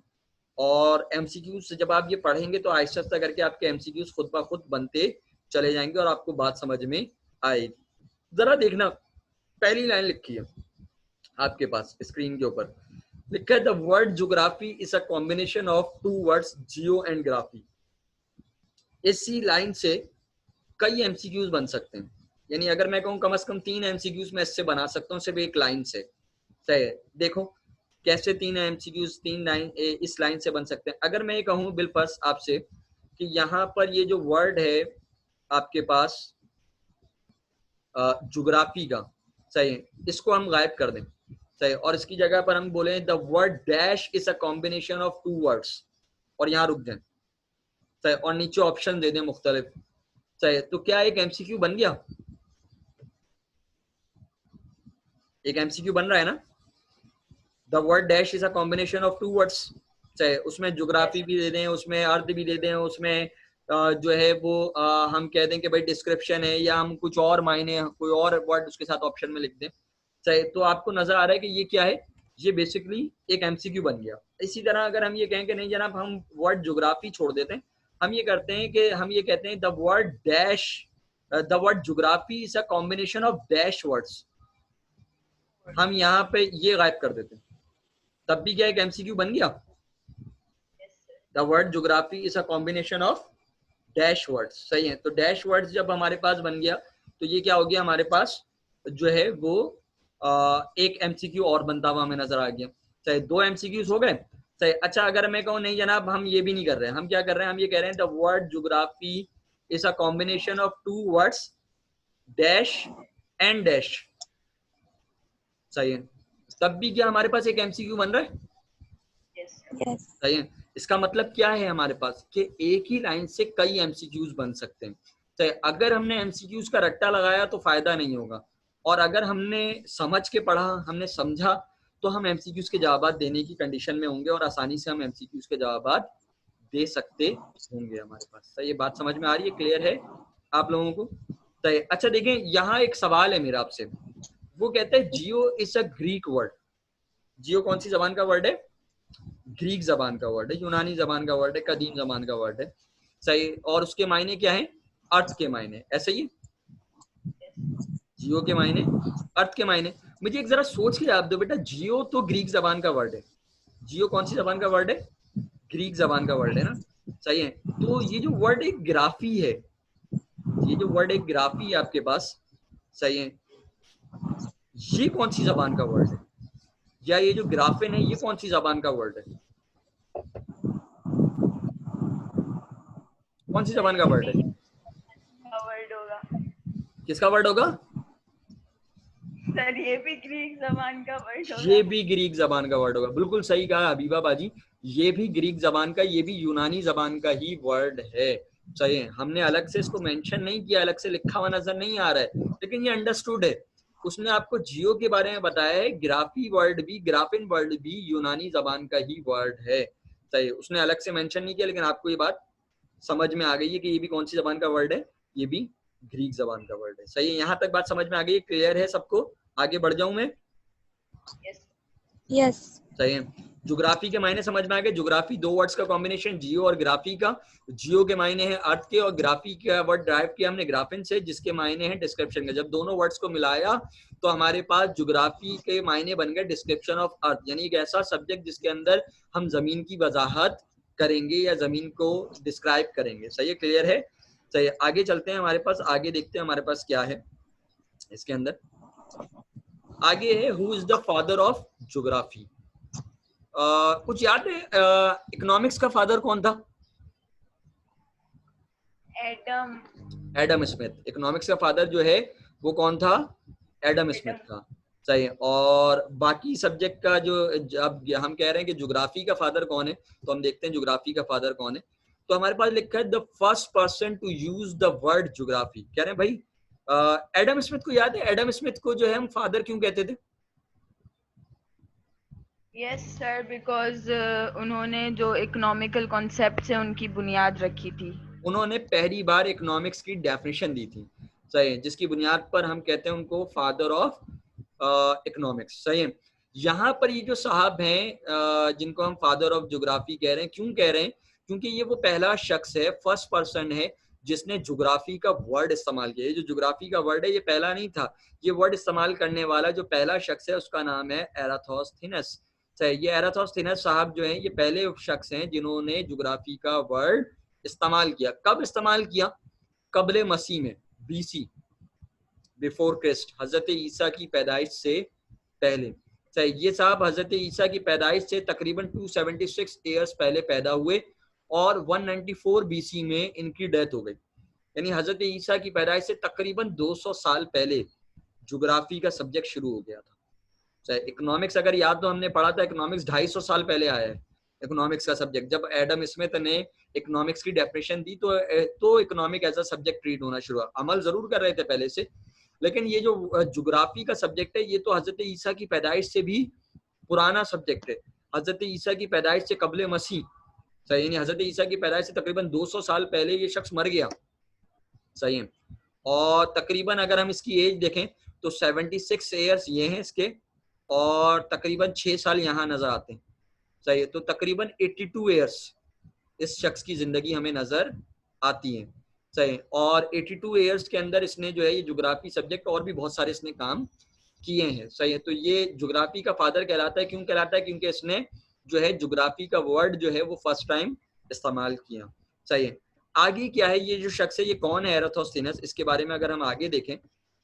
और एमसीक्यूज से जब आप ये पढ़ेंगे तो आहिस्ता आहिस्ता करके आपके एमसीक्यूज खुद ब खुद बनते चले जाएंगे और आपको बात समझ में आएगी। जरा देखना, पहली लाइन लिखी है आपके पास स्क्रीन के ऊपर, लिखा है the word geography is a combination of 2 words Jio and graphy. इसी लाइन से कई एमसीक्यूज बन सकते हैं, यानी अगर मैं कहूँ कम से कम 3 एमसीक्यूज मैं इससे बना सकता हूँ सिर्फ एक लाइन से, सही है। देखो कैसे 3 एमसीक्यूज 3 लाइन इस लाइन से बन सकते हैं। अगर मैं ये कहूँ बिलफर्ज आपसे कि यहाँ पर ये जो वर्ड है आपके पास ज्योग्राफी का, सही है, इसको हम गायब कर दें, सही, और इसकी जगह पर हम बोले the word dash is a combination of 2 words, और यहाँ रुक जाए, सही, और नीचे ऑप्शन दे दें मुख्तलिफ, सही। तो क्या एक एमसीक्यू बन गया, एक एमसीक्यू बन रहा है ना। The word dash is a combination of 2 words, चाहे उसमें ज्योग्राफी भी दे दें, उसमें अर्थ भी दे दें, उसमें जो है वो हम कह दें कि भाई डिस्क्रिप्शन है, या हम कुछ और मायने कोई और वर्ड उसके साथ ऑप्शन में लिख दें, चाहे तो आपको नजर आ रहा है कि ये क्या है, ये बेसिकली एक एमसीक्यू बन गया। इसी तरह अगर हम ये कहें कि नहीं जनाब हम वर्ड ज्योग्राफी छोड़ देते हैं, हम ये करते हैं कि हम ये कहते हैं the word dash, the word geography is a combination of dash words, हम यहाँ पे ये गायब कर देते हैं, तब भी क्या एक एमसीक्यू बन गया। The word geography is a combination of dash words, सही है। तो डैश वर्ड्स जब हमारे पास बन गया तो ये क्या हो गया, हमारे पास जो है वो एक एमसीक्यू और बनता हुआ हमें नजर आ गया। चाहे 2 एमसीक्यूज हो गए, सही। अच्छा अगर मैं कहूँ नहीं जनाब हम ये भी नहीं कर रहे हैं, हम क्या कर रहे हैं, हम ये कह रहे हैं the word geography is a combination of 2 words dash and dash, सही है, तब भी क्या हमारे पास एक एमसीक्यू बन रहा है। Yes. सही है। इसका मतलब क्या है हमारे पास कि एक ही लाइन से कई एमसीक्यूज बन सकते हैं। तो अगर हमने एमसीक्यूज का रट्टा लगाया तो फायदा नहीं होगा, और अगर हमने समझ के पढ़ा, हमने समझा, तो हम एमसीक्यूज के जवाब देने की कंडीशन में होंगे और आसानी से हम एमसीक्यूज के जवाब दे सकते होंगे हमारे पास। सही, ये बात समझ में आ रही है, क्लियर है आप लोगों को। तो अच्छा देखें, यहाँ एक सवाल है मेरा आपसे, वो कहते हैं जियो इज अ ग्रीक वर्ड। जियो कौन सी जबान का वर्ड है, ग्रीक जबान का वर्ड है, यूनानी जबान का वर्ड है, कदीम जबान का वर्ड है, सही। और उसके मायने क्या है, अर्थ के मायने, ऐसे ही जियो के मायने अर्थ के मायने। मुझे एक जरा सोच के जवाब दो बेटा, जियो तो ग्रीक जबान का वर्ड है, जियो कौन सी जबान का वर्ड है, ग्रीक जबान का वर्ड है ना, सही है। तो ये जो वर्ड एक ग्राफी है, ये जो वर्ड एक ग्राफी है आपके पास, सही है, ये कौन सी जबान का वर्ड है, या ये जो ग्राफिन है ये कौन सी जबान का वर्ड है, कौन सी जबान का वर्ड है, वर्ड होगा किसका वर्ड होगा सर, ये भी ग्रीक जबान का वर्ड होगा। ये भी ग्रीक जबान का वर्ड होगा, बिल्कुल सही कहा हबीबा बाजी, ये भी ग्रीक जबान का, ये भी यूनानी जबान का ही वर्ड है, सही है। हमने अलग से इसको मेंशन नहीं किया, अलग से लिखा हुआ नजर नहीं आ रहा है, लेकिन ये अंडरस्टूड है। उसने आपको जियो के बारे में बताया है, ग्राफी वर्ड भी, ग्राफिन वर्ड भी यूनानी जबान का ही वर्ड है, सही। उसने अलग से मेंशन नहीं किया, लेकिन आपको ये बात समझ में आ गई है कि ये भी कौन सी जबान का वर्ड है, ये भी ग्रीक जबान का वर्ड है, सही है। यहाँ तक बात समझ में आ गई है, क्लियर है सबको, आगे बढ़ जाऊं मैं। Yes. सही है। ज्योग्राफी के मायने समझ में आ गए, ज्योग्राफी 2 वर्ड्स का कॉम्बिनेशन, जियो और ग्राफी का। जियो के मायने हैं अर्थ के, और ग्राफी का वर्ड ड्राइव किया हमने ग्राफिन से, जिसके मायने हैं डिस्क्रिप्शन के। जब दोनों वर्ड्स को मिलाया तो हमारे पास ज्योग्राफी के मायने बन गए डिस्क्रिप्शन ऑफ अर्थ, यानी एक ऐसा सब्जेक्ट जिसके अंदर हम जमीन की वजाहत करेंगे या जमीन को डिस्क्राइब करेंगे, सही है, क्लियर है। सही है, आगे चलते हैं, हमारे पास आगे देखते हैं हमारे पास क्या है इसके अंदर। आगे है who is the father of geography. कुछ याद है इकोनॉमिक्स का फादर कौन था, एडम एडम स्मिथ। इकोनॉमिक्स का फादर जो है वो कौन था, एडम स्मिथ था, सही है। और बाकी सब्जेक्ट का जो, अब हम कह रहे हैं कि ज्योग्राफी का फादर कौन है, तो हम देखते हैं ज्योग्राफी का फादर कौन है। तो हमारे पास लिखा है the first person to use the word geography. कह रहे हैं भाई एडम स्मिथ को याद है, एडम स्मिथ को जो है हम फादर क्यों कहते थे। यस सर, बिकॉज उन्होंने जो इकोनॉमिकल कॉन्सेप्ट है उनकी बुनियाद रखी थी। उन्होंने पहली बार इकोनॉमिक्स की डेफिनेशन दी थी, सही है, जिसकी बुनियाद पर हम कहते हैं उनको फादर ऑफ इकोनॉमिक्स, सही है। यहाँ पर ये जो साहब हैं जिनको हम फादर ऑफ ज्योग्राफी कह रहे हैं, क्यों कह रहे हैं, क्योंकि ये वो पहला शख्स है, फर्स्ट पर्सन है जिसने ज्योग्राफी का वर्ड इस्तेमाल किया। ये जो ज्योग्राफी का वर्ड है ये पहला नहीं था, ये वर्ड इस्तेमाल करने वाला जो पहला शख्स है उसका नाम है एराथोस्थेनस। ये एराथोस्थेनस साहब जो हैं ये पहले शख्स हैं जिन्होंने ज्योग्राफी का वर्ड इस्तेमाल किया। कब इस्तेमाल किया, कबले मसीह में, बीसी, बिफोर क्रिस्ट, हजरत ईसा की पैदाइश से पहले। ये साहब हजरत ईसा की पैदाइश से तकरीबन 276 ईयर्स पहले पैदा हुए और 194 बीसी में इनकी डेथ हो गई। यानी हजरत ईसा की पैदाइश से तकरीबन 200 साल पहले ज्योग्राफी का सब्जेक्ट शुरू हो गया था। इकोनॉमिक्स अगर याद तो हमने पढ़ा था, इकोनॉमिक्स 250 साल पहले आया है इकोनॉमिक्स का सब्जेक्ट। जब एडम स्मिथ ने इकोनॉमिक्स की डेफिनेशन दी तो economic as a subject treat होना शुरू हुआ। अमल जरूर कर रहे थे पहले से, लेकिन ये जो ज्योग्राफी का सब्जेक्ट है ये तो हजरत ईसा की पैदाइश से भी पुराना सब्जेक्ट है। हजरत ईसा की पैदाइश से कबले मसीह, सही, यानी हजरत ईसा की पैदाइश से तकरीबन 200 साल पहले ये शख्स मर गया, सही है। और तकरीबन अगर हम इसकी एज देखें तो 76 ईयर्स ये हैं इसके, और तकरीबन 6 साल यहाँ नजर आते हैं, सही है। तो तकरीबन 82 ईयर्स इस शख्स की जिंदगी हमें नजर आती है, सही। और 82 ईयर्स के अंदर इसने जो है ये ज्योग्राफी सब्जेक्ट और भी बहुत सारे इसने काम किए हैं, सही है। तो ये ज्योग्राफी का फादर कहलाता है। क्यों कहलाता है? क्योंकि इसने जो है ज्योग्राफी का वर्ड जो है वो फर्स्ट टाइम इस्तेमाल किया, सही है। आगे क्या है, ये जो शख्स है ये कौन है एराथोस्थेनस, इसके बारे में अगर हम आगे देखें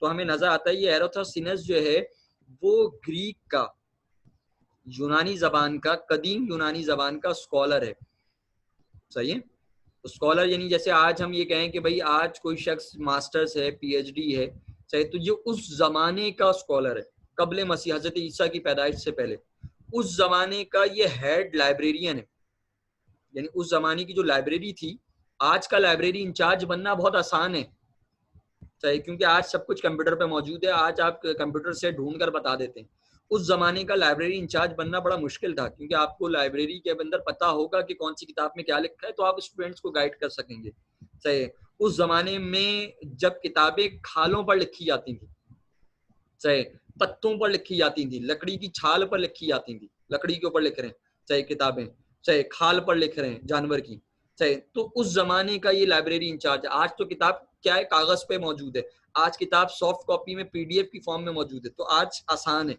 तो हमें नजर आता है ये एराथोस्थेनस जो है वो ग्रीक का, यूनानी जबान का, कदीम यूनानी जबान का स्कॉलर है, सही है। तो स्कॉलर यानी जैसे आज हम ये कहें कि भाई आज कोई शख्स मास्टर्स है, पीएचडी है, सही, तो ये उस जमाने का स्कॉलर है, कबले मसीह, हजरत ईसा की पैदाइश से पहले उस जमाने का ये हेड लाइब्रेरियन है। यानी उस जमाने की जो लाइब्रेरी थी, आज का लाइब्रेरी इंचार्ज बनना बहुत आसान है, सही, क्योंकि आज सब कुछ कंप्यूटर पे मौजूद है, आज आप कंप्यूटर से ढूंढ कर बता देते हैं। उस जमाने का लाइब्रेरी इंचार्ज बनना बड़ा मुश्किल था, क्योंकि आपको लाइब्रेरी के अंदर पता होगा कि कौन सी किताब में क्या लिखा है, तो आप स्टूडेंट्स को गाइड कर सकेंगे, सही। उस जमाने में जब किताबें खालों पर लिखी जाती थी, सही, पत्तों पर लिखी जाती थी, लकड़ी की छाल पर लिखी जाती थी, लकड़ी के ऊपर लिख रहे हैं, सही, किताबें, सही, खाल पर लिख रहे हैं जानवर की, सही। तो उस जमाने का ये लाइब्रेरी इंचार्ज। आज तो किताब क्या है, कागज पे मौजूद है, आज किताब सॉफ्ट कॉपी में पीडीएफ की फॉर्म में मौजूद है, तो आज आसान है,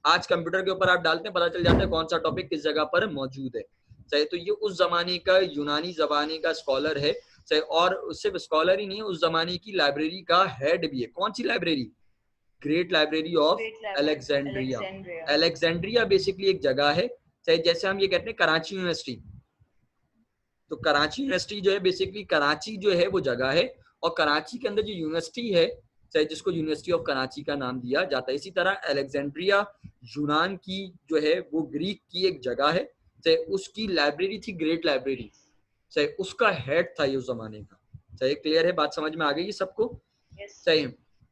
आज कंप्यूटर के ऊपर आप डालते हैं, पता चल जाता है कौन सा टॉपिक किस जगह पर मौजूद है, सही। तो ये उस जमाने का यूनानी जमाने का स्कॉलर है, सही। और सिर्फ स्कॉलर ही नहीं है, उस जमाने की लाइब्रेरी का हेड भी है। कौन सी library? Great library of Alexandria. Alexandria basically एक जगह है, सही, जैसे हम ये कहते हैं कराची यूनिवर्सिटी, तो कराची यूनिवर्सिटी जो है बेसिकली कराची जो है वो जगह है, और कराची के अंदर जो यूनिवर्सिटी है, चाहे जिसको यूनिवर्सिटी ऑफ कराची का नाम दिया जाता है। इसी तरह अलेक्जेंड्रिया यूनान की जो है वो ग्रीक की एक जगह है, चाहे उसकी लाइब्रेरी थी ग्रेट लाइब्रेरी, चाहे उसका हेड था ये उस जमाने का, चाहे क्लियर है, बात समझ में आ गई सबको? सही।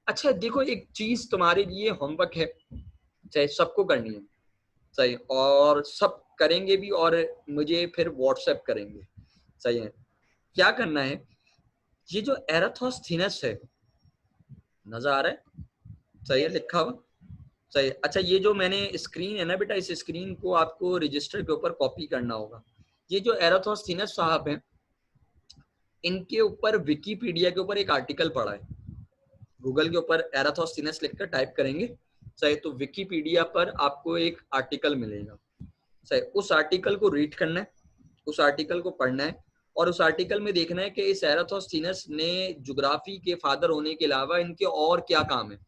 अच्छा देखो, एक चीज तुम्हारे लिए होमवर्क है, चाहे सबको करनी है, सही, और सब करेंगे भी और मुझे फिर व्हाट्सएप करेंगे, सही है। क्या करना है, ये जो एराथोस्थेनस है, नजर आ रहा है, सही है, लिखा हुआ, सही। अच्छा ये जो मैंने स्क्रीन है ना बेटा, इस स्क्रीन को आपको रजिस्टर के ऊपर कॉपी करना होगा। ये जो एराथोस्थेनस साहब हैं, इनके ऊपर विकिपीडिया के ऊपर एक आर्टिकल पढ़ा है, गूगल के ऊपर एराथोस्थेनस लिखकर टाइप करेंगे, सही, तो विकिपीडिया पर आपको एक आर्टिकल मिलेगा, सही। उस आर्टिकल को रीड करना है, उस आर्टिकल को पढ़ना है, और उस आर्टिकल में देखना है कि इस एराथोस्थेनस ने ज्योग्राफी के फादर होने के अलावा इनके और क्या काम है,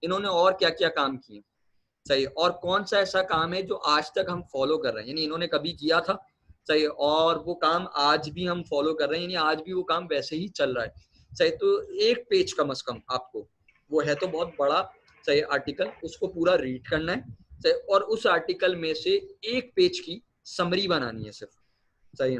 इन्होंने और क्या क्या काम किए, सही, और कौन सा ऐसा काम है जो आज तक हम फॉलो कर रहे हैं, यानी इन्होंने कभी किया था, सही, और वो काम आज भी हम फॉलो कर रहे हैं, यानी आज भी वो काम वैसे ही चल रहा है, सही। तो एक पेज कम से कम आपको, वो है तो बहुत बड़ा, सही, आर्टिकल, उसको पूरा रीड करना है, सही, और उस आर्टिकल में से एक पेज की समरी बनानी है सिर्फ, सही।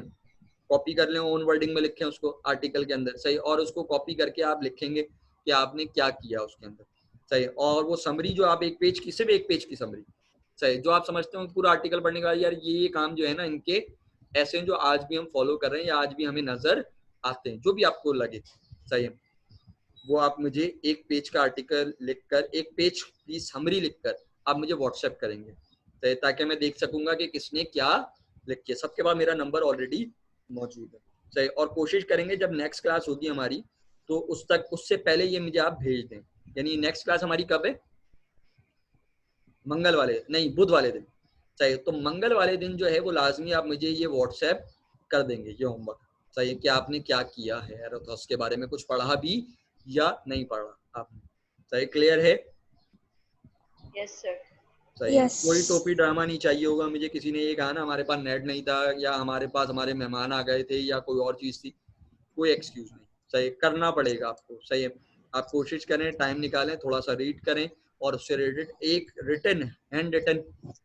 कॉपी कर लें, ओन वर्डिंग में लिखें उसको आर्टिकल के अंदर, सही, और उसको कॉपी करके आप लिखेंगे कि आपने क्या किया उसके अंदर, सही। और वो समरी जो आप एक पेज की, सिर्फ एक पेज की समरी, सही, जो आप समझते हो पूरा आर्टिकल पढ़ने के बाद यार ये काम जो है ना इनके ऐसे हैं जो आज भी हम फॉलो कर रहे हैं या आज भी हमें नजर आते हैं, जो भी आपको लगे, सही है, वो आप मुझे एक पेज का आर्टिकल लिखकर, एक पेज की समरी लिखकर आप मुझे व्हाट्सएप करेंगे, सही, ताकि मैं देख सकूंगा कि किसने क्या लिखे। सबके पास मेरा नंबर ऑलरेडी मौजूद है, सही। और कोशिश करेंगे जब नेक्स्ट क्लास होगी हमारी तो उससे पहले ये मुझे आप भेज दें। यानी नेक्स्ट क्लास हमारी कब है? मंगल वाले, नहीं बुध वाले दिन, सही। तो मंगल वाले दिन जो है वो लाजमी आप मुझे ये व्हाट्सएप कर देंगे ये होमवर्क, सही, कि आपने क्या किया है, एराथोस के बारे में कुछ पढ़ा भी या नहीं पढ़ा आपने, सही, क्लियर है? Yes sir. सही। कोई टोपी ड्रामा नहीं चाहिए होगा मुझे, किसी ने ये कहा ना हमारे पास नेट नहीं था या हमारे पास हमारे मेहमान आ गए थे या कोई और चीज थी, कोई एक्सक्यूज नहीं, सही, करना पड़ेगा आपको, सही है। आप कोशिश करें, टाइम निकालें, थोड़ा सा रीड करें, और उससे रिलेटेड एक रिटन, हैंड रिटन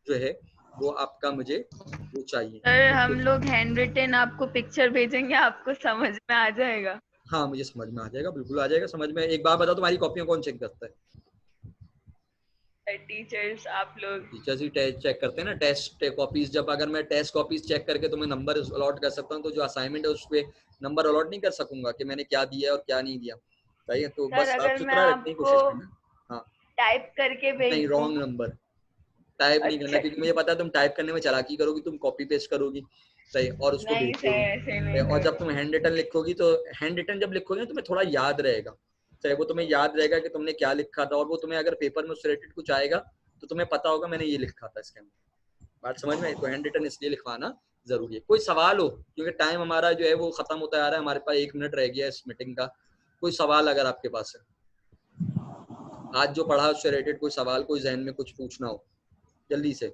जो है वो आपका मुझे वो चाहिए। सर हम लोग हैंड रिटन आपको पिक्चर भेजेंगे, आपको समझ में आ जाएगा? हाँ मुझे समझ में आ जाएगा, बिल्कुल आ जाएगा समझ में। एक बार बताओ तुम्हारी कॉपियां कौन चेक करता है? टीचर्स आप लोग। टीचर्स ही टेस्ट चेक करते हैं ना, टेस्ट कॉपीज। जब अगर मैं टेस्ट कॉपीज चेक करके तुम्हें नंबर अलॉट कर सकता हूँ, तो जो असाइनमेंट है उस पे नंबर अलॉट नहीं कर सकूंगा कि मैंने क्या दिया और क्या नहीं दिया। सही है, तो सर बस साफ अगर मैं सुथरा रखने की आपको कोशिश करना। हाँ टाइप करके भेज नहीं, दूं? रॉन्ग नंबर टाइप नहीं करना, अच्छा क्योंकि मुझे पता है तुम टाइप करने में चालाकी करोगी, तुम कॉपी पेस्ट करोगी। सही, और उसको नहीं भेज सर, दोगी। ऐसे नहीं और जब तुम करूँगी। हैंड रिटन लिखोगी, तो हैंड रिटन जब लिखोगे ना, तुम्हें थोड़ा याद रहेगा। सही, वो तुम्हें याद रहेगा कि तुमने क्या लिखा था, और वो तुम्हें अगर पेपर में उससे रिलेटेड कुछ आएगा तो तुम्हें पता होगा मैंने ये लिखा था इसके अंदर। बात समझ में? तो हैंड रिटन इसलिए लिखवाना जरूरी है। कोई सवाल हो, क्योंकि टाइम हमारा जो है वो खत्म होता आ रहा है, हमारे पास 1 मिनट रह गया है इस मीटिंग का। कोई सवाल अगर आपके पास है, आज जो पढ़ा उससे रिलेटेड कोई सवाल, कोई जहन में कुछ पूछना हो, जल्दी से।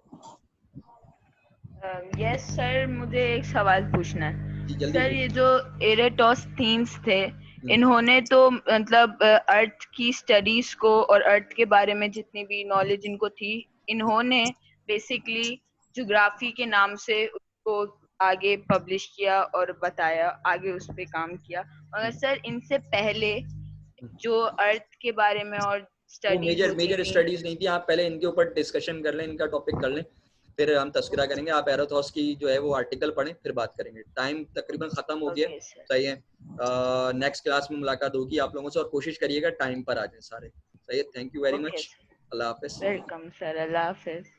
यस सर, मुझे एक सवाल पूछना है। जी जल्दी सर पूछो। ये जो एरेटोस्थीन्स थे, इन्होंने तो मतलब अर्थ की स्टडीज को और अर्थ के बारे में जितनी भी नॉलेज इनको थी, इन्होंने बेसिकली ज्योग्राफी के नाम से उसको आगे पब्लिश किया और बताया, आगे उस पे काम किया। मगर सर इनसे पहले जो अर्थ के बारे में और वो स्टडीज होती मेजर थी। स्टडीज नहीं थी। आप पहले इनके ऊपर डिस्कशन कर लें, इनका टॉपिक कर लें, फिर हम तस्करा करेंगे। आप एरोथॉस की जो है वो आर्टिकल पढ़ें, फिर बात करेंगे। टाइम तकरीबन खत्म हो गया। Okay sir. सही है, नेक्स्ट क्लास में मुलाकात होगी आप लोगों से, और कोशिश करिएगा टाइम पर आ जाए सारे। सही है, thank you very okay much. Sir, Allah Hafiz. Welcome sir, Allah Hafiz.